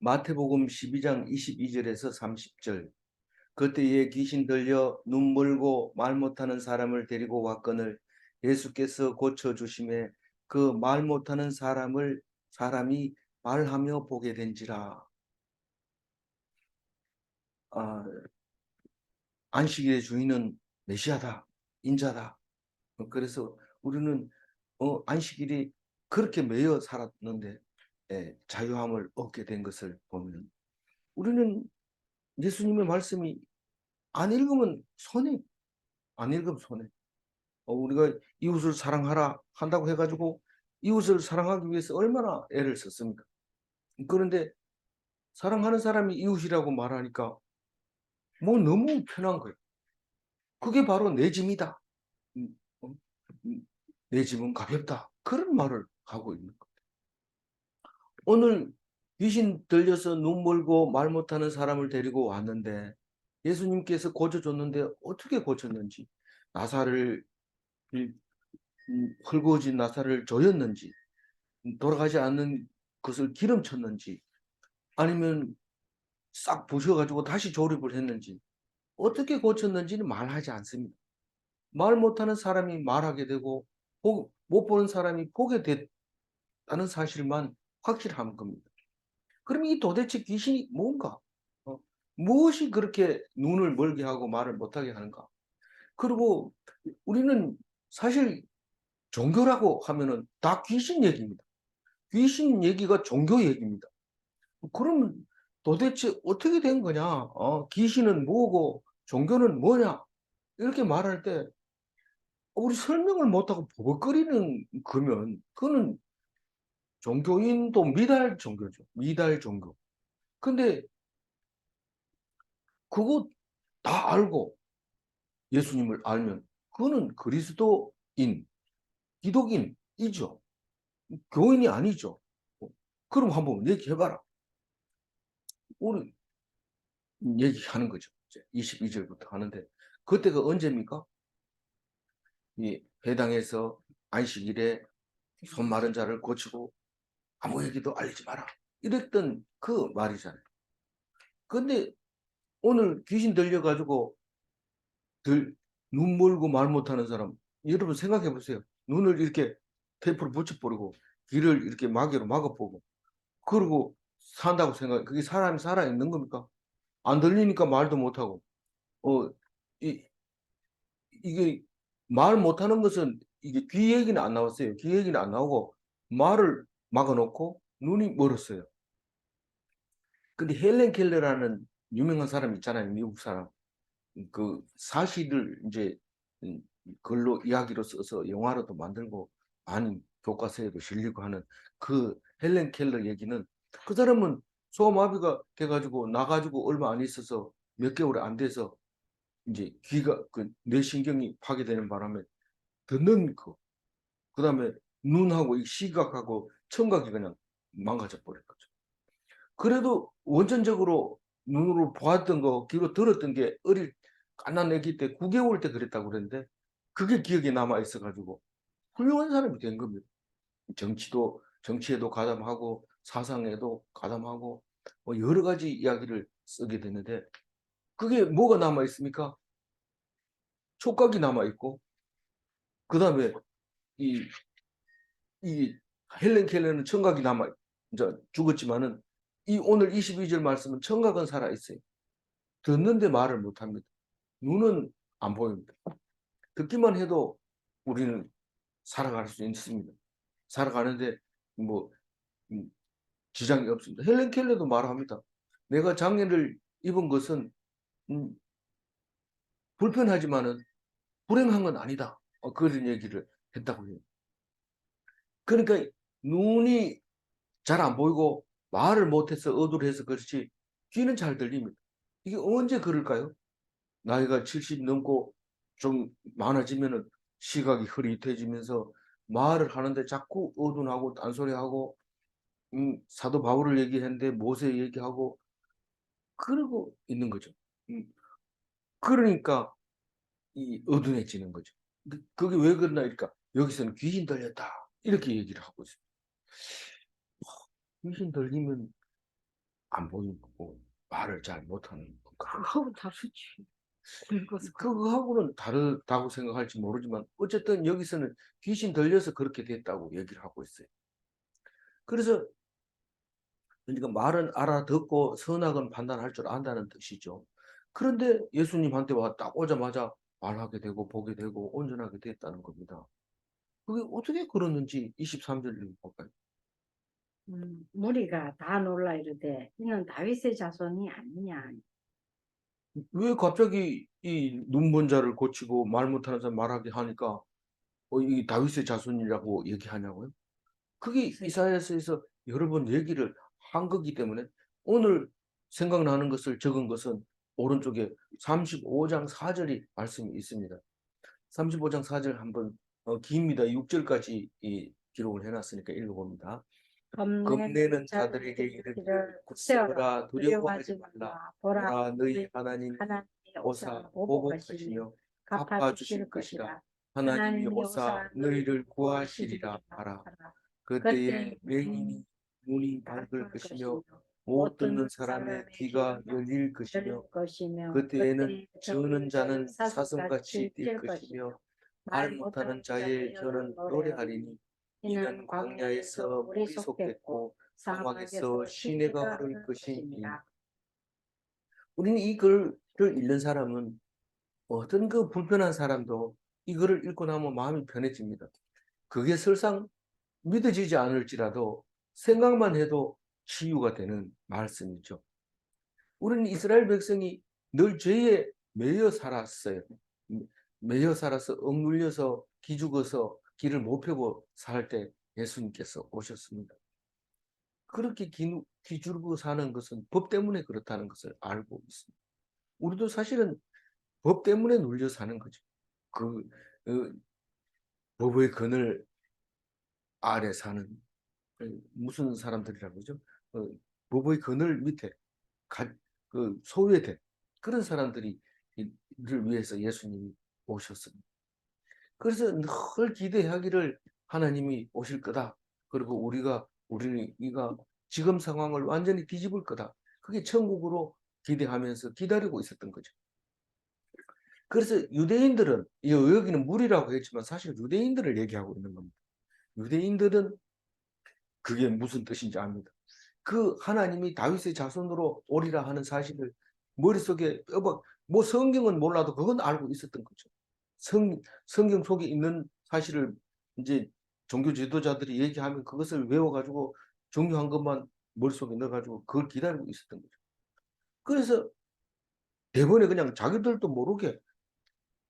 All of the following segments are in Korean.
마태복음 12장 22절에서 30절. 그때에 귀신 들려 눈 멀고 말 못하는 사람을 데리고 왔거늘 예수께서 고쳐주심에 그 말 못하는 사람이 말하며 보게 된지라. 아, 안식일의 주인은 메시아다, 인자다. 그래서 우리는 안식일이 그렇게 매여 살았는데 자유함을 얻게 된 것을 보면 우리는 예수님의 말씀이 안 읽으면 손해, 안 읽으면 손해. 우리가 이웃을 사랑하라 한다고 해가지고 이웃을 사랑하기 위해서 얼마나 애를 썼습니까? 그런데 사랑하는 사람이 이웃이라고 말하니까 뭐 너무 편한 거예요. 그게 바로 내 짐이다. 음, 어, 내 짐은 가볍다. 그런 말을 하고 있는 거예요. 오늘 귀신 들려서 눈 멀고 말 못하는 사람을 데리고 왔는데 예수님께서 고쳐줬는데 어떻게 고쳤는지, 나사를 헐거워진 나사를 조였는지, 돌아가지 않는 것을 기름쳤는지, 아니면 싹 부셔가지고 다시 조립을 했는지, 어떻게 고쳤는지는 말하지 않습니다. 말 못하는 사람이 말하게 되고 못 보는 사람이 보게 됐다는 사실만 확실한 겁니다. 그럼 이 도대체 귀신이 뭔가? 무엇이 그렇게 눈을 멀게 하고 말을 못하게 하는가? 그리고 우리는 사실 종교라고 하면은 다 귀신 얘기입니다. 귀신 얘기가 종교 얘기입니다. 그러면 도대체 어떻게 된 거냐? 귀신은 뭐고 종교는 뭐냐? 이렇게 말할 때 우리 설명을 못하고 버벅거리는 거면 그거는 종교인도 미달 종교죠. 미달 종교. 근데 그거 다 알고 예수님을 알면 그거는 그리스도인, 기독인이죠. 교인이 아니죠. 그럼 한번 얘기해봐라. 우리 얘기하는 거죠. 22절부터 하는데 그때가 언제입니까? 이 회당에서 안식일에 손 마른 자를 고치고 아무에게도 알리지 마라. 이랬던 그 말이잖아요. 근데 오늘 귀신 들려가지고 눈 멀고 말 못하는 사람, 여러분 생각해 보세요. 눈을 이렇게 테이프로 붙여버리고 귀를 이렇게 마개로 막아보고 그러고 산다고 생각해. 그게 사람이 살아있는 겁니까? 안 들리니까 말도 못하고 어, 이, 이게 말 못하는 것은 이게 귀 얘기는 안 나왔어요. 귀 얘기는 안 나오고 말을 막아놓고 눈이 멀었어요. 근데 헬렌 켈러라는 유명한 사람 있잖아요. 미국 사람. 그 사실을 이제 음, 글로 이야기로 써서 영화로도 만들고 많은 교과서에도 실리고 하는 그 헬렌 켈러 얘기는, 그 사람은 소아마비가 돼가지고 나가지고 얼마 안 있어서 몇 개월 안 돼서 이제 귀가 그 뇌신경이 파괴되는 바람에 듣는 그다음에 눈하고 이 시각하고 청각이 그냥 망가져 버린 거죠. 그래도 원천적으로 눈으로 보았던 거, 귀로 들었던 게 어릴 갓난 아기 때 9개월 때 그랬다고 그랬는데 그게 기억에 남아 있어가지고 훌륭한 사람이 된 겁니다. 정치에도 가담하고 사상에도 가담하고 뭐 여러 가지 이야기를 쓰게 됐는데 그게 뭐가 남아 있습니까? 촉각이 남아 있고 그다음에 이, 이 헬렌 켈러는 청각이 남아 이제 죽었지만은 이 오늘 22절 말씀은 청각은 살아 있어요. 듣는데 말을 못 합니다. 눈은 안 보입니다. 듣기만 해도 우리는 살아갈 수 있습니다. 살아가는데 뭐 음, 지장이 없습니다. 헬렌 켈러도 말합니다. 내가 장애를 입은 것은 음, 불편하지만은 불행한 건 아니다. 그런 얘기를 했다고 해요. 그러니까 눈이 잘 안 보이고 말을 못해서 어눌해서 그렇지 귀는 잘 들립니다. 이게 언제 그럴까요? 나이가 70 넘고 좀 많아지면은 시각이 흐릿해지면서 말을 하는데 자꾸 어둔하고 딴소리하고 사도 바울을 얘기했는데 모세 얘기하고 그러고 있는 거죠. 그러니까 이 어둔해지는 거죠. 그게 왜 그러나 그러니까 여기서는 귀신 들렸다 이렇게 얘기를 하고 있어요. 귀신 들리면 안 보이는 거고 말을 잘 못하는 건가. 그거하고 다르지. 늙어서. 그거하고는 다르다고 생각할지 모르지만 어쨌든 여기서는 귀신 들려서 그렇게 됐다고 얘기를 하고 있어요. 그래서 그러니까 말은 알아듣고 선악은 판단할 줄 안다는 뜻이죠. 그런데 예수님한테 딱 오자마자 말하게 되고 보게 되고 온전하게 됐다는 겁니다. 그게 어떻게 그러는지 23절 볼까요? 무리가 다 놀라 이르되 이는 다윗의 자손이 아니냐. 왜 갑자기 이 눈먼 자를 고치고 말 못하는 사람 말하게 하니까 이 다윗의 자손이라고 얘기하냐고요? 그게 이사야서에서 여러 번 얘기를 한 거기 때문에 오늘 생각나는 것을 적은 것은 오른쪽에 35장 4절이 말씀이 있습니다. 35장 4절 한번 깁니다. 6절까지 기록을 해놨으니까 읽어봅니다. 겁내는 자들에게 이르기를 굳세어라 두려워하지 말라. 보라 너희 하나님 오사 보복하시며 갚아주실 것이라. 하나님이 오사 너희를 구하시리라 하라. 그때에 맹인이 눈이 밝을 것이며 못 듣는 사람의 귀가 열릴 것이며 그때에는 저는 자는 사슴같이 뛸 것이며 말 못하는 자의 저는 노래하리니 이는 광야에서 물이 솟겠고 사막에서 시내가 흐를 것이니라. 우리는 이 글을 읽는 사람은 어떤 그 불편한 사람도 이 글을 읽고 나면 마음이 편해집니다. 그게 설상 믿어지지 않을지라도 생각만 해도 치유가 되는 말씀이죠. 우리는 이스라엘 백성이 늘 죄에 매여 살았어요. 매여 살아서 억눌려서 기죽어서 길을 못 펴고 살 때 예수님께서 오셨습니다. 그렇게 기죽고 사는 것은 법 때문에 그렇다는 것을 알고 있습니다. 우리도 사실은 법 때문에 눌려 사는 거죠. 그 법의 그늘 아래 사는 무슨 사람들이라고 그러죠? 법의 그늘 밑에 소외된 그런 사람들이 를 위해서 예수님이 오셨습니다. 그래서 늘 기대하기를 하나님이 오실 거다. 그리고 우리는 이가 지금 상황을 완전히 뒤집을 거다. 그게 천국으로 기대하면서 기다리고 있었던 거죠. 그래서 유대인들은 여기는 무리라고 했지만 사실 유대인들을 얘기하고 있는 겁니다. 유대인들은 그게 무슨 뜻인지 압니다. 그 하나님이 다윗의 자손으로 오리라 하는 사실을 머릿속에 뭐 성경은 몰라도 그건 알고 있었던 거죠. 성경 속에 있는 사실을 이제 종교 지도자들이 얘기하면 그것을 외워가지고 중요한 것만 머릿속에 넣어가지고 그걸 기다리고 있었던 거죠. 그래서 대번에 그냥 자기들도 모르게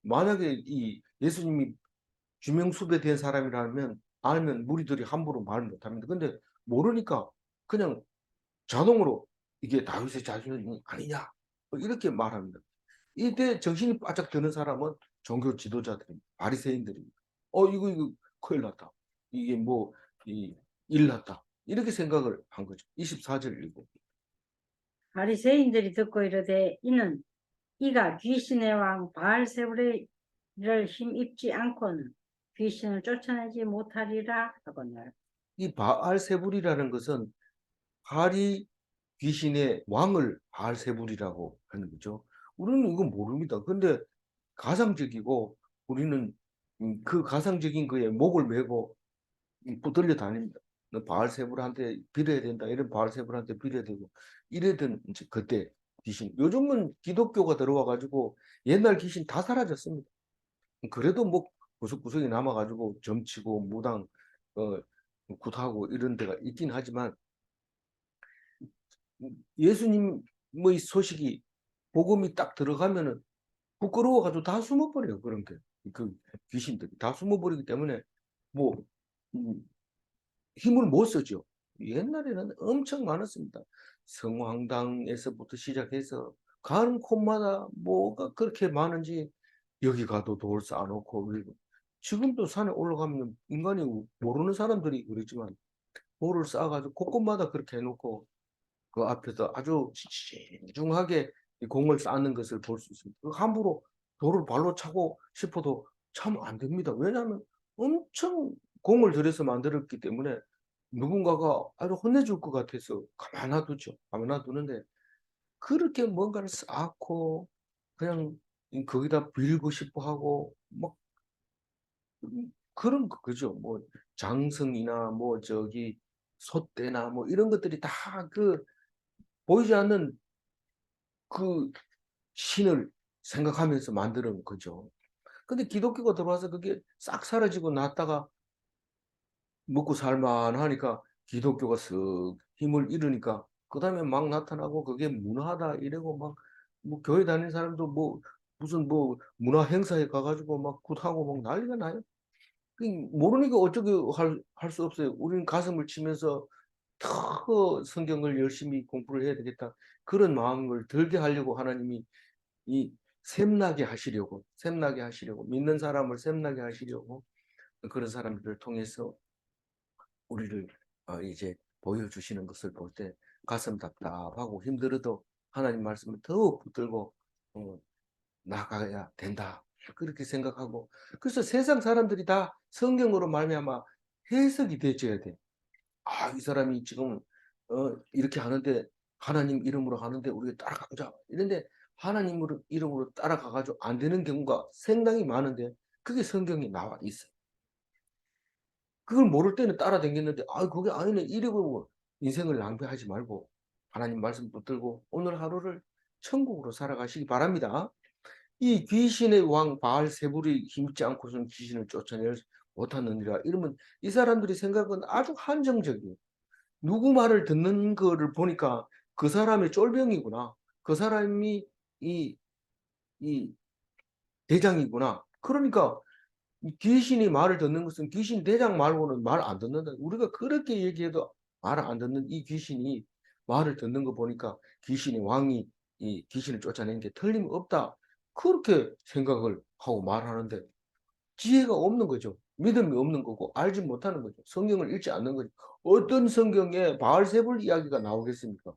만약에 이 예수님이 주명수배 된 사람이라면 알면 무리들이 함부로 말 못합니다. 근데 모르니까 그냥 자동으로 이게 다윗의 자손이 아니냐 이렇게 말합니다. 이때 정신이 바짝 드는 사람은 종교 지도자들입니다. 바리새인들입니다. 이거 큰일 났다. 이게 일 났다. 이렇게 생각을 한 거죠. 24절 읽고. 바리새인들이 듣고 이르되 이는 이가 귀신의 왕 바알세불을 힘입지 않고는 귀신을 쫓아내지 못하리라 하거늘. 이 바알세불이라는 것은 바리 귀신의 왕을 바알세불이라고 하는 거죠. 우리는 이거 모릅니다. 근데 가상적이고 우리는 그 가상적인 거에 목을 메고 붙들려 다닙니다. 너 바알세불한테 빌어야 된다. 이런 바알세불한테 빌어야 되고 이래던 이제 그때 귀신. 요즘은 기독교가 들어와 가지고 옛날 귀신 다 사라졌습니다. 그래도 뭐 구석구석에 남아 가지고 점치고 무당 어 굿하고 이런 데가 있긴 하지만 예수님의 소식이 복음이 딱 들어가면은 부끄러워 가지고 다 숨어버려요. 그런 게. 그 귀신들이 다 숨어버리기 때문에 뭐 음, 힘을 못 쓰죠. 옛날에는 엄청 많았습니다. 성황당에서부터 시작해서 가는 곳마다 뭐가 그렇게 많은지 여기 가도 돌 쌓아놓고 그리고 지금도 산에 올라가면 인간이 모르는 사람들이 그러지만 돌을 쌓아가지고 곳곳마다 그렇게 해놓고 그 앞에서 아주 신중하게 이 공을 쌓는 것을 볼 수 있습니다. 함부로 돌을 발로 차고 싶어도 차면 안 됩니다. 왜냐하면 엄청 공을 들여서 만들었기 때문에 누군가가 아주 혼내줄 것 같아서 가만 놔두죠. 가만 놔두는데 그렇게 뭔가를 쌓고 그냥 거기다 빌고 싶어 하고 막 그런 거죠. 뭐 장성이나 뭐 저기 솥대나 뭐 이런 것들이 다 그 보이지 않는 그 신을 생각하면서 만드는 거죠. 근데 기독교가 들어와서 그게 싹 사라지고 났다가 먹고 살만하니까 기독교가 쓱 힘을 잃으니까 그다음에 막 나타나고 그게 문화다 이러고 막 뭐 교회 다니는 사람도 뭐 무슨 뭐 문화 행사에 가 가지고 막 굿하고 막 난리가 나요. 그 모르니까 어떻게 할 수 없어요. 우리는 가슴을 치면서 더 성경을 열심히 공부를 해야 되겠다. 그런 마음을 들게 하려고 하나님이 이 샘나게 하시려고 믿는 사람을 샘나게 하시려고 그런 사람들을 통해서 우리를 이제 보여주시는 것을 볼 때 가슴 답답하고 힘들어도 하나님 말씀을 더욱 붙들고 어, 나가야 된다. 그렇게 생각하고 그래서 세상 사람들이 다 성경으로 말미암아 해석이 되어야 돼. 아, 이 사람이 지금 이렇게 하는데 하나님 이름으로 하는데 우리가 따라가자. 이런데 하나님 이름으로 따라가가지고 안 되는 경우가 상당히 많은데 그게 성경에 나와 있어요. 그걸 모를 때는 따라다녔는데 아 그게 아니네 이러고 인생을 낭비하지 말고 하나님 말씀 붙들고 오늘 하루를 천국으로 살아가시기 바랍니다. 이 귀신의 왕 바알세불이 힘있지 않고서는 귀신을 쫓아낼 못하느니라 이러면 이 사람들이 생각은 아주 한정적이에요. 누구 말을 듣는 거를 보니까 그 사람의 쫄병이구나. 그 사람이 이, 이 대장이구나. 그러니까 이 귀신이 말을 듣는 것은 귀신 대장 말고는 말 안 듣는다. 우리가 그렇게 얘기해도 말을 안 듣는 이 귀신이 말을 듣는 거 보니까 귀신의 왕이 이 귀신을 쫓아내는 게 틀림없다. 그렇게 생각을 하고 말하는데 지혜가 없는 거죠. 믿음이 없는 거고 알지 못하는 거죠. 성경을 읽지 않는 거죠. 어떤 성경에 바알세불 이야기가 나오겠습니까?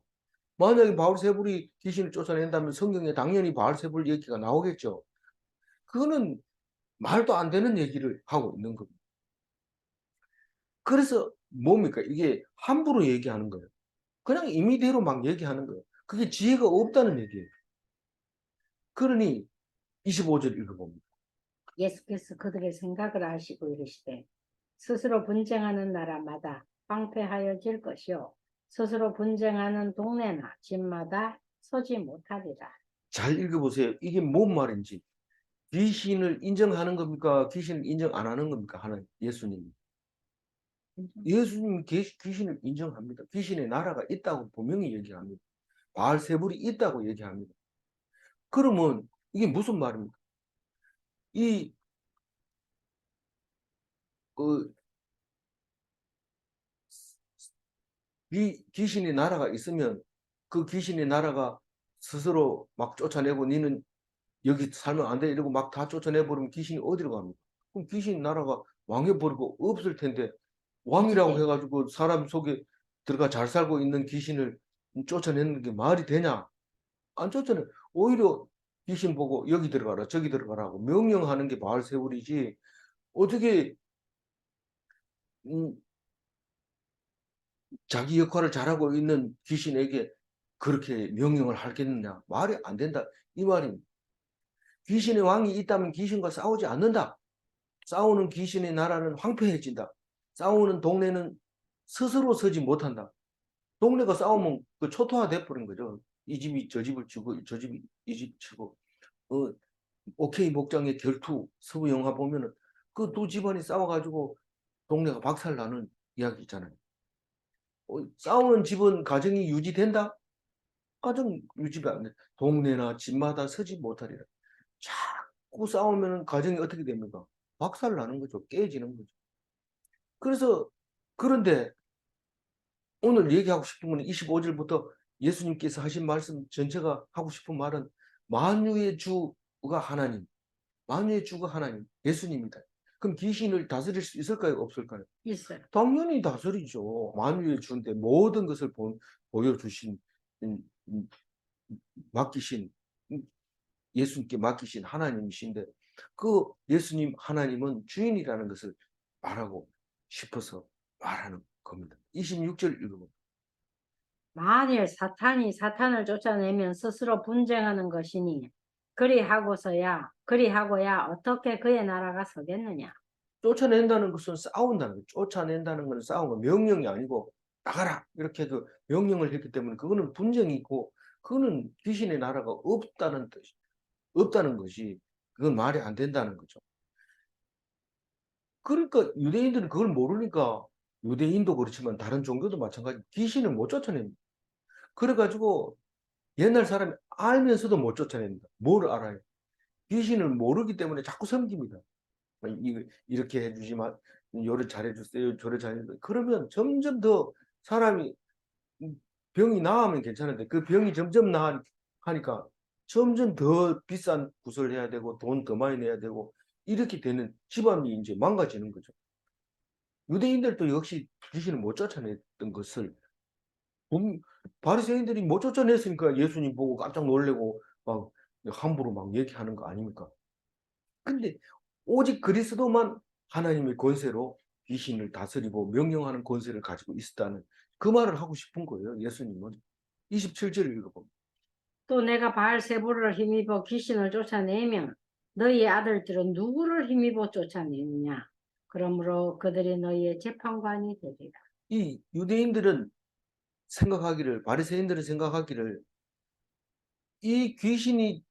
만약에 바알세불이 귀신을 쫓아낸다면 성경에 당연히 바알세불 얘기가 나오겠죠. 그거는 말도 안 되는 얘기를 하고 있는 겁니다. 그래서 뭡니까? 이게 함부로 얘기하는 거예요. 그냥 임의대로 막 얘기하는 거예요. 그게 지혜가 없다는 얘기예요. 그러니 25절 읽어봅니다. 예수께서 그들의 생각을 아시고 이르시되 스스로 분쟁하는 나라마다 황폐하여질 것이요 스스로 분쟁하는 동네나 집마다 서지 못하리라. 잘 읽어보세요. 이게 뭔 말인지. 귀신을 인정하는 겁니까? 귀신을 인정 안 하는 겁니까? 하나님, 예수님이. 예수님은 귀신을 인정합니다. 귀신의 나라가 있다고 분명히 얘기합니다. 바알세불이 있다고 얘기합니다. 그러면 이게 무슨 말입니까? 이, 그, 귀신의 나라가 있으면 그 귀신의 나라가 스스로 막 쫓아내고 니는 여기 살면 안 돼 이러고 막 다 쫓아내버리면 귀신이 어디로 갑니까? 그럼 귀신 나라가 망해버리고 없을 텐데 왕이라고 해가지고 사람 속에 들어가 잘 살고 있는 귀신을 쫓아내는 게 말이 되냐? 안 쫓아내. 오히려 귀신 보고 여기 들어가라 저기 들어가라고 명령하는 게 바알세불이지 어떻게 음, 자기 역할을 잘하고 있는 귀신에게 그렇게 명령을 하겠느냐? 말이 안 된다. 이 말입니다. 귀신의 왕이 있다면 귀신과 싸우지 않는다. 싸우는 귀신의 나라는 황폐해진다. 싸우는 동네는 스스로 서지 못한다. 동네가 싸우면 그 초토화돼 버린 거죠. 이 집이 저 집을 치고 저 집이 이 집 치고 어, 오케이 목장의 결투 서부 영화 보면은 그 두 집안이 싸워가지고 동네가 박살나는 이야기 있잖아요. 싸우는 집은 가정이 유지된다? 가정 유지가 안 돼. 동네나 집마다 서지 못하리라. 자꾸 싸우면 가정이 어떻게 됩니까? 박살나는 거죠. 깨지는 거죠. 그래서 그런데 오늘 얘기하고 싶은 건 25절부터 예수님께서 하신 말씀 전체가 하고 싶은 말은 만유의 주가 하나님, 만유의 주가 하나님, 예수님이다. 그럼 귀신을 다스릴 수 있을까요? 없을까요? 있어요. 당연히 다스리죠. 만유의 주인데 모든 것을 보여주신 음, 음, 맡기신 예수님께 맡기신 하나님이신데 그 예수님 하나님은 주인이라는 것을 말하고 싶어서 말하는 겁니다. 26절 읽어봅니다. 만일 사탄이 사탄을 쫓아내면 스스로 분쟁하는 것이니 그리하고야 어떻게 그의 나라가 서겠느냐. 쫓아낸다는 것은 싸운다는 거예요. 쫓아낸다는 것은 싸운 거, 명령이 아니고 나가라 이렇게 그 명령을 했기 때문에 그거는 분쟁이고 그거는 귀신의 나라가 없다는 것이 그건 말이 안 된다는 거죠. 그러니까 유대인들은 그걸 모르니까 유대인도 그렇지만 다른 종교도 마찬가지 귀신을 못 쫓아냅니다. 그래가지고 옛날 사람이 알면서도 못 쫓아냅니다. 뭘 알아요? 귀신을 모르기 때문에 자꾸 섬깁니다. 이렇게 해주지 마, 요를 잘해주세요, 저를 잘해주세요. 그러면 점점 더 사람이 병이 나으면 괜찮은데 그 병이 점점 나하니까 점점 더 비싼 구슬 해야 되고 돈 더 많이 내야 되고 이렇게 되는 집안이 이제 망가지는 거죠. 유대인들도 역시 귀신을 못 쫓아냈던 것을 바리새인들이 못 쫓아냈으니까 예수님 보고 깜짝 놀래고 막 함부로 막 얘기하는 거 아닙니까? 근데 오직 그리스도만 하나님의 권세로 귀신을 다스리고 명령하는 권세를 가지고 있었다는 그 말을 하고 싶은 거예요. 예수님은 27절을 읽어봅니다. 또 내가 바알세불을 힘입어 귀신을 쫓아내면 너희 아들들은 누구를 힘입어 쫓아내느냐. 그러므로 그들이 너희의 재판관이 되리라. 이 유대인들은 바리새인들은 생각하기를 이 귀신이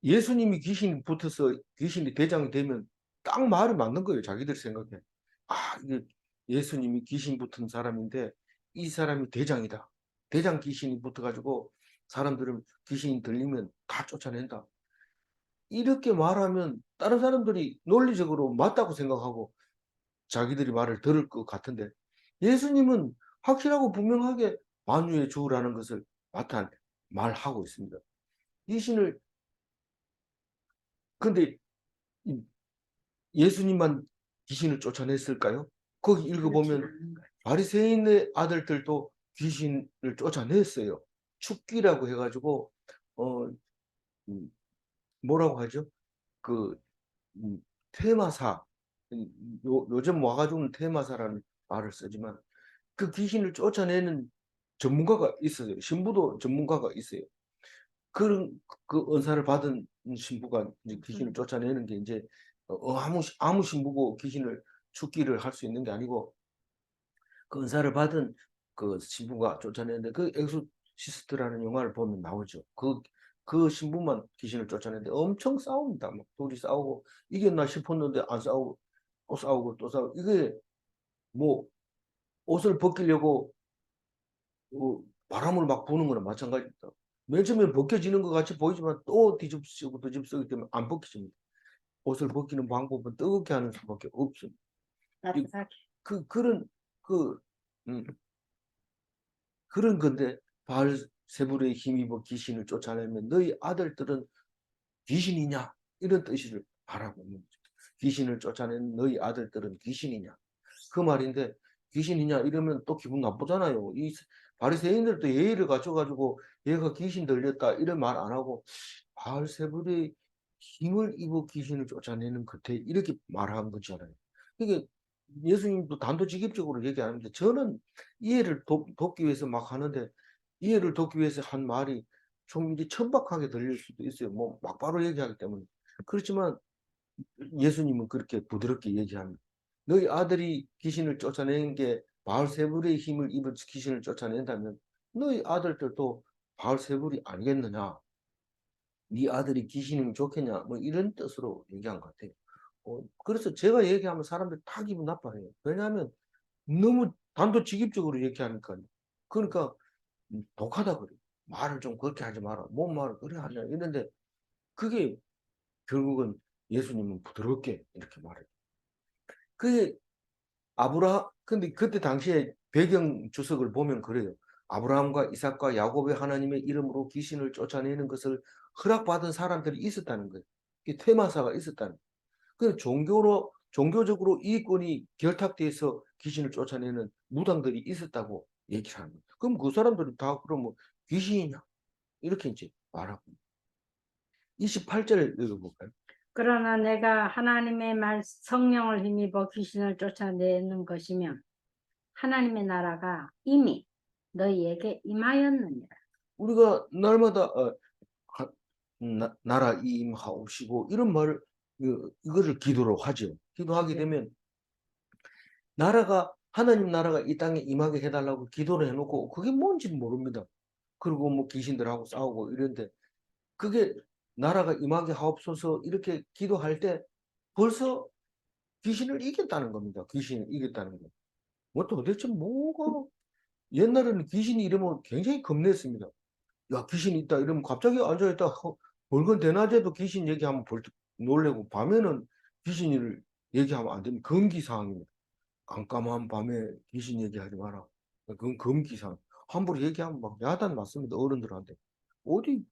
예수님이 귀신이 붙어서 귀신이 대장이 되면 딱 말이 맞는 거예요. 자기들 생각에. 아, 이게 예수님이 귀신 붙은 사람인데 이 사람이 대장이다. 대장 귀신이 붙어가지고 사람들은 귀신이 들리면 다 쫓아낸다. 이렇게 말하면 다른 사람들이 논리적으로 맞다고 생각하고 자기들이 말을 들을 것 같은데 예수님은 확실하고 분명하게 만유의 주라는 것을 말하고 있습니다. 귀신을 근데 예수님만 귀신을 쫓아냈을까요? 거기 읽어보면 바리새인의 아들들도 귀신을 쫓아냈어요. 축기라고 해가지고 어 뭐라고 하죠? 그 테마사 요즘 와가지고는 테마사라는 말을 쓰지만 그 귀신을 쫓아내는 전문가가 있어요. 신부도 전문가가 있어요. 그런 그 은사를 받은 신부가 이제 귀신을 쫓아내는 게 이제 아무 신부고 귀신을 축기를 할 수 있는 게 아니고 그 은사를 받은 그 신부가 쫓아내는데 그 엑소시스트라는 영화를 보면 나오죠. 그 신부만 귀신을 쫓아내는데 엄청 싸웁니다. 막 둘이 싸우고 이겼나 싶었는데 안 싸우고 또 싸우고 또 싸우고 이게 뭐 옷을 벗기려고 바람을 막 부는 거나 마찬가지입니다. 맨 처음에 벗겨지는 것 같이 보이지만 또 뒤집쓰기 때문에 안 벗겨집니다. 옷을 벗기는 방법은 뜨겁게 하는 수밖에 없습니다. 따뜻하게. 그런 그 그런 건데 바알세불에 힘입어 귀신을 쫓아내면 너희 아들들은 귀신이냐 이런 뜻을 바라고 있는 거죠. 귀신을 쫓아내는 너희 아들들은 귀신이냐 그 말인데 귀신이냐 이러면 또 기분 나쁘잖아요. 이 바리새인들도 예의를 갖춰가지고 얘가 귀신 들렸다 이런 말 안 하고 바알세불의 힘을 입어 귀신을 쫓아내는 끝에 이렇게 말한 거잖아요. 이게 예수님도 단도직입적으로 얘기 안 하는데 저는 이해를 돕기 위해서 막 하는데 이해를 돕기 위해서 한 말이 좀 이제 천박하게 들릴 수도 있어요. 뭐 막바로 얘기하기 때문에. 그렇지만 예수님은 그렇게 부드럽게 얘기합니다. 너희 아들이 귀신을 쫓아내는 게 바알세불의 힘을 입어 귀신을 쫓아낸다면 너희 아들들도 바알세불이 아니겠느냐? 네 아들이 귀신이면 좋겠냐? 뭐 이런 뜻으로 얘기한 것 같아요. 그래서 제가 얘기하면 사람들 다 기분 나빠해요. 왜냐하면 너무 단도직입적으로 얘기하니까. 그러니까 독하다 그래. 말을 좀 그렇게 하지 마라. 뭔 말을 그래 하냐 이런데 그게 결국은 예수님은 부드럽게 이렇게 말해요. 그게 근데 그때 당시에 배경 주석을 보면 그래요. 아브라함과 이삭과 야곱의 하나님의 이름으로 귀신을 쫓아내는 것을 허락받은 사람들이 있었다는 거예요. 이 퇴마사가 있었다는 거예요. 그 종교적으로 이권이 결탁돼서 귀신을 쫓아내는 무당들이 있었다고 얘기를 하는 거예요. 그럼 그 사람들은 다 그러면 귀신이냐? 이렇게 이제 말하고. 28절 읽어볼까요? 그러나 내가 하나님의 말 성령을 힘입어 귀신을 쫓아내는 것이면 하나님의 나라가 이미 너희에게 임하였느니라. 우리가 날마다 나라 임하옵시고 이런 말을 이거를 기도로 하죠. 기도하게 네. 되면 나라가 하나님 나라가 이 땅에 임하게 해달라고 기도를 해놓고 그게 뭔지 모릅니다. 그리고 뭐 귀신들하고 싸우고 이런데 그게 나라가 임하게 하옵소서 이렇게 기도할 때 벌써 귀신을 이겼다는 겁니다. 귀신을 이겼다는 거. 뭐 도대체 뭐가 옛날에는 귀신이 이러면 굉장히 겁냈습니다. 야 귀신이 있다 이러면 갑자기 앉아있다 벌건 대낮에도 귀신 얘기하면 벌떡 놀래고 밤에는 귀신을 얘기하면 안 되면 금기사항입니다. 깜깜한 밤에 귀신 얘기하지 마라. 그건 금기사항. 함부로 얘기하면 막 야단 맞습니다. 어른들한테. 어디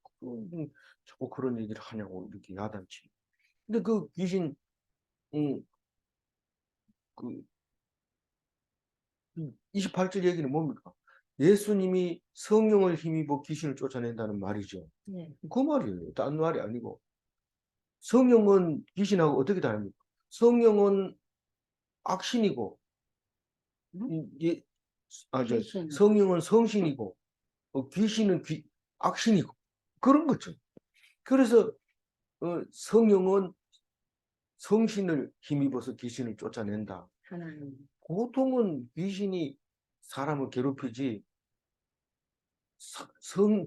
자꾸 그런 얘기를 하냐고 이렇게 야단치. 근데 그 귀신 음, 그 28절 얘기는 뭡니까? 예수님이 성령을 힘입어 귀신을 쫓아낸다는 말이죠. 네. 그 말이에요. 딴 말이 아니고. 성령은 귀신하고 어떻게 다릅니까? 성령은 악신이고, 응? 예, 귀신. 성령은 성신이고, 귀신은 악신이고, 그런 거죠. 그래서 성령은 성신을 힘입어서 귀신을 쫓아낸다. 하나님. 보통은 귀신이 사람을 괴롭히지,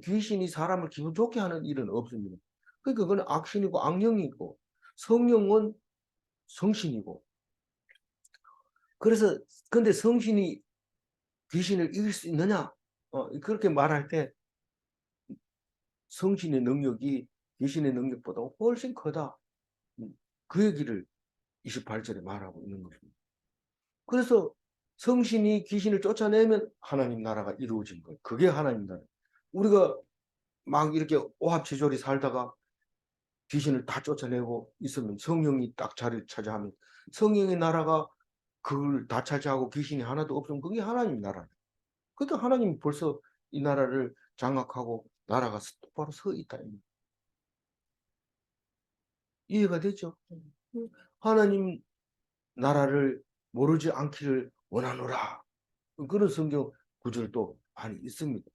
귀신이 사람을 기분 좋게 하는 일은 없습니다. 그러니까 그건 악신이고 악령이고, 성령은 성신이고, 그래서 근데 성신이 귀신을 이길 수 있느냐? 그렇게 말할 때 성신의 능력이 귀신의 능력보다 훨씬 크다. 그 얘기를 28절에 말하고 있는 것입니다. 그래서 성신이 귀신을 쫓아내면 하나님 나라가 이루어진 거예요. 그게 하나님 나라. 우리가 막 이렇게 오합지졸이 살다가 귀신을 다 쫓아내고 있으면 성령이 딱 자리를 차지하면 성령의 나라가 그걸 다 차지하고 귀신이 하나도 없으면 그게 하나님 나라예요. 그러니까 하나님이 벌써 이 나라를 장악하고 나라가 똑바로 서 있다. 이해가 되죠? 하나님 나라를 모르지 않기를 원하노라. 그런 성경 구절도 많이 있습니다.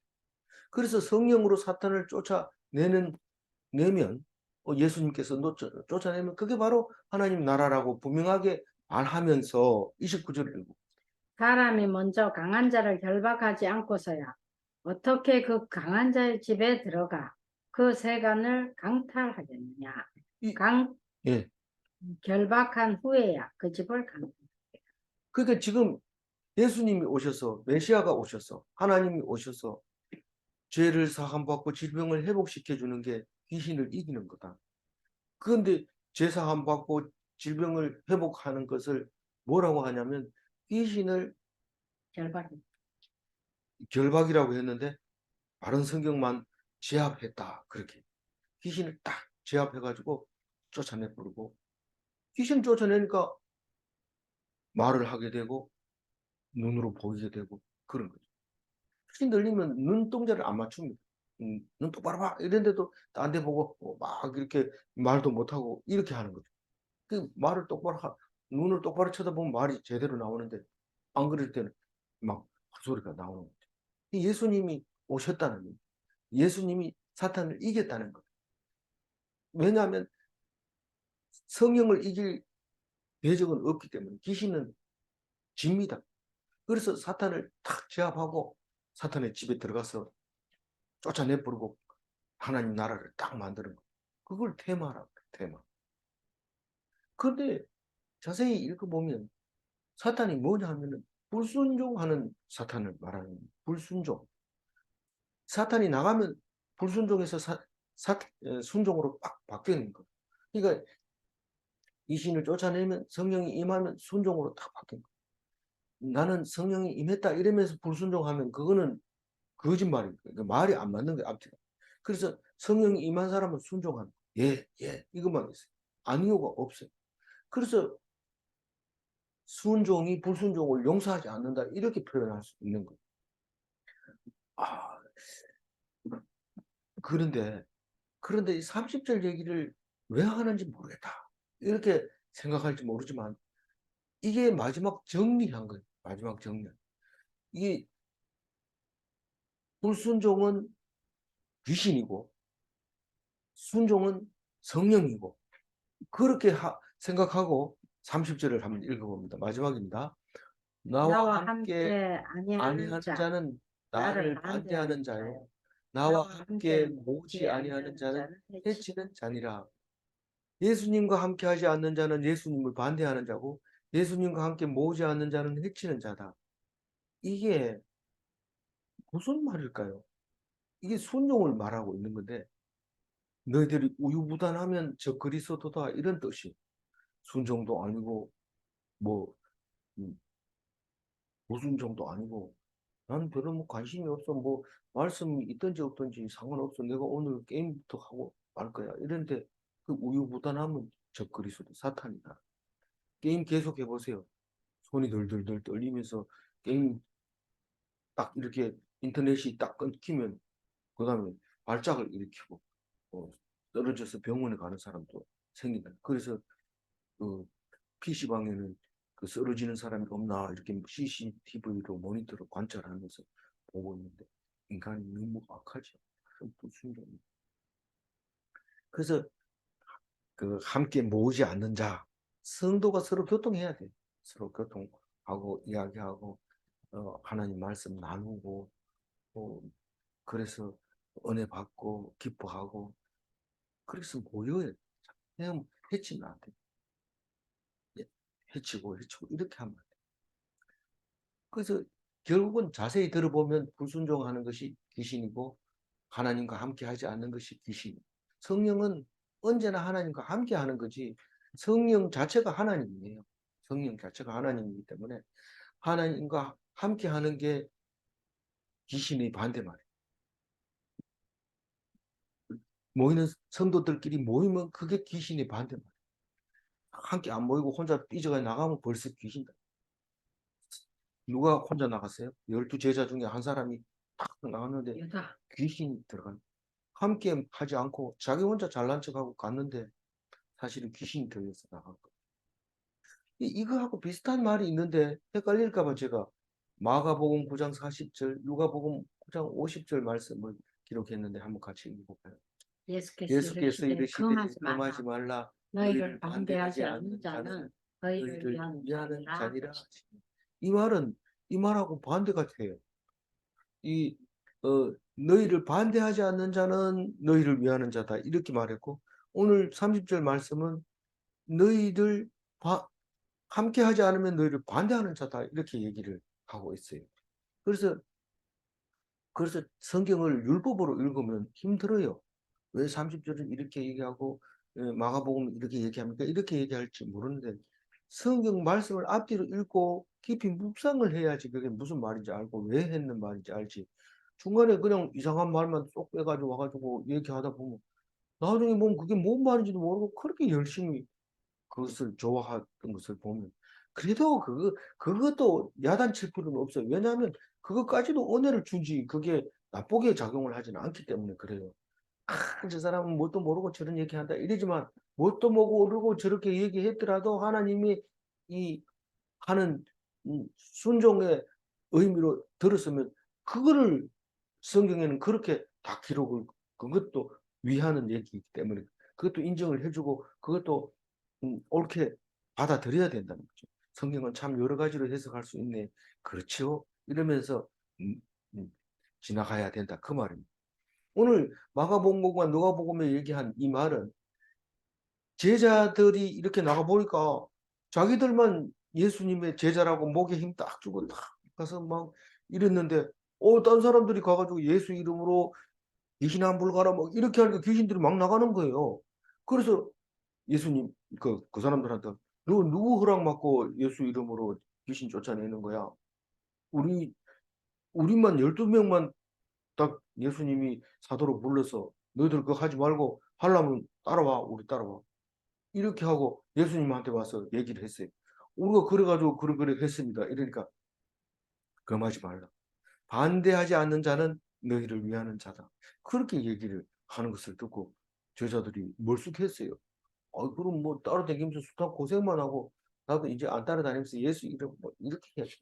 그래서 성령으로 사탄을 내면 예수님께서 쫓아내면 그게 바로 하나님 나라라고 분명하게 말하면서 29절을 읽고 사람이 먼저 강한 자를 결박하지 않고서야 어떻게 그 강한 자의 집에 들어가 그 세간을 강탈하겠느냐. 이, 강 예. 결박한 후에야 그 집을 강탈. 그러니까 지금 예수님이 오셔서 메시아가 오셔서 하나님이 오셔서 죄를 사함받고 질병을 회복시켜 주는 게 귀신을 이기는 거다. 그런데 죄 사함받고 질병을 회복하는 것을 뭐라고 하냐면 귀신을 결박. 결박이라고 했는데 바른 성경만 제압했다. 그렇게 귀신을 딱 제압해가지고 쫓아내 버리고 귀신 쫓아내니까 말을 하게 되고 눈으로 보이게 되고 그런 거죠. 귀신 들리면 눈동자를 안 맞춥니다. 눈 똑바로 봐 이런데도 딴 데 보고 막 이렇게 말도 못하고 이렇게 하는 거죠. 그 말을 눈을 똑바로 쳐다보면 말이 제대로 나오는데 안 그럴 때는 막 헛소리가 나오는 거죠. 예수님이 오셨다는 거예요. 예수님이 사탄을 이겼다는 거예요. 왜냐하면 성령을 이길 대적은 없기 때문에 귀신은 집니다. 그래서 사탄을 탁 제압하고 사탄의 집에 들어가서 쫓아내버리고 하나님 나라를 딱 만드는 거. 그걸 테마라고 그래요, 테마. 그런데 자세히 읽어보면 사탄이 뭐냐 하면은 불순종하는 사탄을 말하는 거예요. 불순종. 사탄이 나가면 불순종에서 순종으로 빡 바뀌는 거예요. 그러니까 귀신을 쫓아내면 성령이 임하면 순종으로 딱 바뀐 거예요. 나는 성령이 임했다 이러면서 불순종하면 그거는 거짓말입니다. 그러니까 말이 안 맞는 거예요, 앞뒤가. 그래서 성령이 임한 사람은 순종하는 거예요. 예, 예, 이것만 있어요. 아니요가 없어요. 그래서 순종이 불순종을 용서하지 않는다 이렇게 표현할 수 있는 거예요. 아, 그런데 이 30절 얘기를 왜 하는지 모르겠다. 이렇게 생각할지 모르지만 이게 마지막 정리한 거예요. 마지막 정리. 이게 불순종은 귀신이고 순종은 성령이고 그렇게 생각하고 30절을 한번 읽어봅니다. 마지막입니다. 나와 나와 함께 함께 아니하는 아니하는 자, 자는 나를 나를 반대하는 반대하는 자요. 자요. 나와 나와 함께 함께 모지 아니하는 자는 해치는 해치는 자니라. 예수님과 함께 하지 않는 자는 예수님을 반대하는 자고 예수님과 함께 모지 않는 자는 해치는 자다. 이게 무슨 말일까요? 이게 순종을 말하고 있는 건데 너희들이 우유부단하면 저 그리스도다 이런 뜻이 순종도 아니고 뭐 음, 무순종도 아니고 난 별로 뭐 관심이 없어. 뭐 말씀이 있든지 없든지 상관없어. 내가 오늘 게임부터 하고 말 거야. 이런데 그 우유부단하면 저 그리스도 사탄이다. 게임 계속 해보세요. 손이 덜덜덜 떨리면서 게임 딱 이렇게 인터넷이 딱 끊기면 그 다음에 발작을 일으키고 떨어져서 병원에 가는 사람도 생긴다. 그래서 그 PC방에는 그 쓰러지는 사람이 없나 이렇게 CCTV로 모니터로 관찰하면서 보고 있는데 인간이 너무 악하죠. 불순종. 그래서 그 함께 모으지 않는 자 성도가 서로 교통해야 돼. 서로 교통하고 이야기하고 하나님 말씀 나누고 그래서 은혜 받고 기뻐하고 그래서 모여야 돼. 그냥 해치면 안 돼. 예, 해치고 이렇게 하면 안 돼. 그래서 결국은 자세히 들어보면 불순종하는 것이 귀신이고 하나님과 함께 하지 않는 것이 귀신. 성령은 언제나 하나님과 함께 하는 거지. 성령 자체가 하나님이에요. 성령 자체가 하나님이기 때문에 하나님과 함께 하는 게 귀신의 반대 말이에요. 모이는 성도들끼리 모이면 그게 귀신의 반대 말이에요. 함께 안 모이고 혼자 삐져가 나가면 벌써 귀신다. 누가 혼자 나갔어요? 12제자 중에 한 사람이 딱 나갔는데 유다. 귀신이 들어간. 함께 하지 않고 자기 혼자 잘난 척하고 갔는데 사실은 귀신이 들려서 나간 거. 이거하고 비슷한 말이 있는데 헷갈릴까 봐 제가 마가복음 9장 40절, 누가복음 9장 50절 말씀을 기록했는데 한번 같이 읽어볼까요? 예수께서 이르시되 금하지 말라 너희를 너희를 반대하지 반대하지 않는 않는 자는 자는 너희를 너희를 위하는 위하는 자니라. 자니라. 이 말은 이 말하고 반대가 돼요. 이 너희를 반대하지 않는 자는 너희를 위하는 자다 이렇게 말했고 오늘 30절 말씀은 너희들 함께 하지 않으면 너희를 반대하는 자다 이렇게 얘기를 하고 있어요. 그래서 성경을 율법으로 읽으면 힘들어요. 왜 30절은 이렇게 얘기하고 마가복음 이렇게 얘기합니까? 이렇게 얘기할지 모르는데 성경 말씀을 앞뒤로 읽고 깊이 묵상을 해야지 그게 무슨 말인지 알고 왜 했는 말인지 알지. 중간에 그냥 이상한 말만 쏙 빼가지고 와가지고 얘기하다 보면 나중에 보면 그게 뭔 말인지도 모르고 그렇게 열심히 그것을 좋아했던 것을 보면 그래도 그것도 야단칠 필요는 없어요. 왜냐하면 그것까지도 은혜를 주지 그게 나쁘게 작용을 하지는 않기 때문에 그래요. 저 사람은 뭣도 모르고 저런 얘기한다 이러지만 뭣도 모르고 저렇게 얘기했더라도 하나님이 이 하는 순종의 의미로 들었으면 그거를 성경에는 그렇게 다 기록을 그것도 위하는 얘기이기 때문에 그것도 인정을 해주고 그것도 옳게 받아들여야 된다는 거죠. 성경은 참 여러 가지로 해석할 수 있네. 그렇죠? 이러면서 음, 음, 지나가야 된다. 그 말입니다. 오늘 마가복음과 누가복음에 얘기한 이 말은 제자들이 이렇게 나가보니까 자기들만 예수님의 제자라고 목에 힘 딱 주고 딱 가서 막 이랬는데 딴 사람들이 가가지고 예수 이름으로 귀신 안 불가라 뭐 이렇게 하니까 귀신들이 막 나가는 거예요. 그래서 예수님 그 사람들한테 너 누구 허락 받고 예수 이름으로 귀신 쫓아내는 거야? 우리 우리만 12명만 딱 예수님이 사도로 불러서 너희들 그거 하지 말고 하려면 따라와 우리 따라와 이렇게 하고 예수님한테 와서 얘기를 했어요. 우리가 그래가지고 그래 했습니다. 이러니까 금하지 말라. 반대하지 않는 자는 너희를 위하는 자다. 그렇게 얘기를 하는 것을 듣고 제자들이 멀쑥했어요. 그럼 뭐 따라다니면서 수다 고생만 하고 나도 이제 안 따라다니면서 예수 이름 뭐 이렇게 해야지.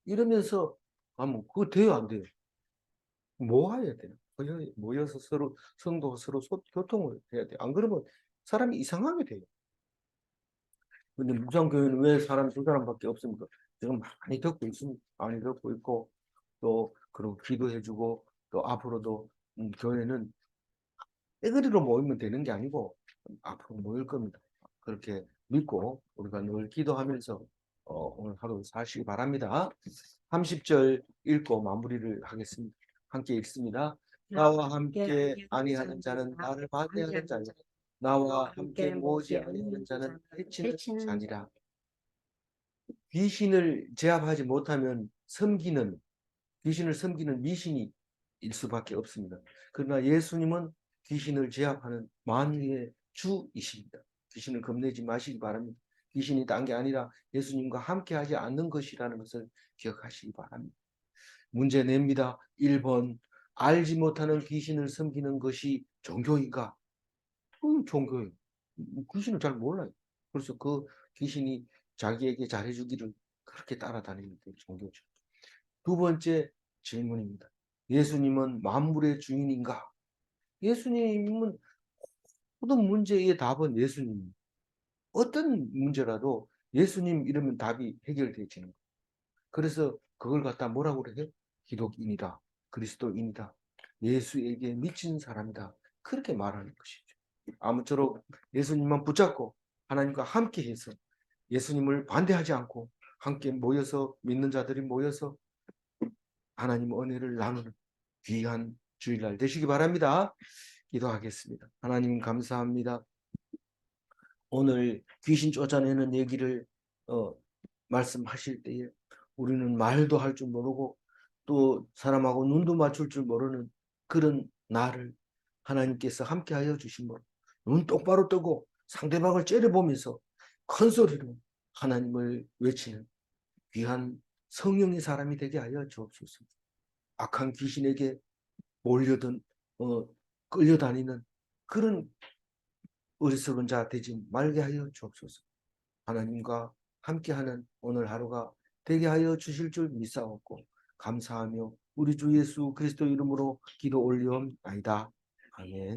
이러면서 하면 그거 돼요, 안 돼요? 모아야 돼요. 모여서 서로 성도가 서로 교통을 해야 돼요. 안 그러면 사람이 이상하게 돼요. 근데 묵상교회는 왜 사람 두 사람밖에 없습니까? 지금 많이 듣고 있습니다. 많이 듣고 있고 또 그리고 기도해주고 또 앞으로도 교회는 떼거리로 모이면 되는 게 아니고 앞으로 모일 겁니다. 그렇게 믿고 우리가 늘 기도하면서 오늘 하루 사시기 바랍니다. 30절 읽고 마무리를 하겠습니다. 함께 읽습니다. 나와 함께 아니하는 자는 나를 반대하는 자니라. 나와 함께 모지 아니하는 자는 해치는 자니라. 귀신을 제압하지 못하면 귀신을 섬기는 미신이 일 수밖에 없습니다. 그러나 예수님은 귀신을 제압하는 만유의 주이십니다. 귀신을 겁내지 마시기 바랍니다. 귀신이 딴 게 아니라 예수님과 함께하지 않는 것이라는 것을 기억하시기 바랍니다. 문제 냅니다. 1번, 알지 못하는 귀신을 섬기는 것이 종교인가? 종교예요. 귀신을 잘 몰라요. 그래서 그 귀신이 자기에게 잘해주기를 그렇게 따라다니는 게 종교죠. 두 번째 질문입니다. 예수님은 만물의 주인인가? 예수님은 모든 문제의 답은 예수님. 어떤 문제라도 예수님 이러면 답이 해결되지는 거예요. 그래서 그걸 갖다 뭐라고 그래요? 기독인이다. 그리스도인이다. 예수에게 미친 사람이다. 그렇게 말하는 것이죠. 아무쪼록 예수님만 붙잡고 하나님과 함께해서 예수님을 반대하지 않고 함께 모여서 믿는 자들이 모여서 하나님 은혜를 나누는 귀한 주일날 되시기 바랍니다. 기도하겠습니다. 하나님 감사합니다. 오늘 귀신 쫓아내는 얘기를 말씀하실 때에 우리는 말도 할 줄 모르고 또 사람하고 눈도 맞출 줄 모르는 그런 나를 하나님께서 함께하여 주심으로 눈 똑바로 뜨고 상대방을 째려보면서 큰 소리로 하나님을 외치는 귀한 성령의 사람이 되게 하여 주옵소서. 악한 귀신에게 몰려든 끌려다니는 그런 어리석은 자 되지 말게 하여 주옵소서. 하나님과 함께하는 오늘 하루가 되게 하여 주실 줄 믿사옵고 감사하며 우리 주 예수 그리스도 이름으로 기도 올리옵나이다. 아멘.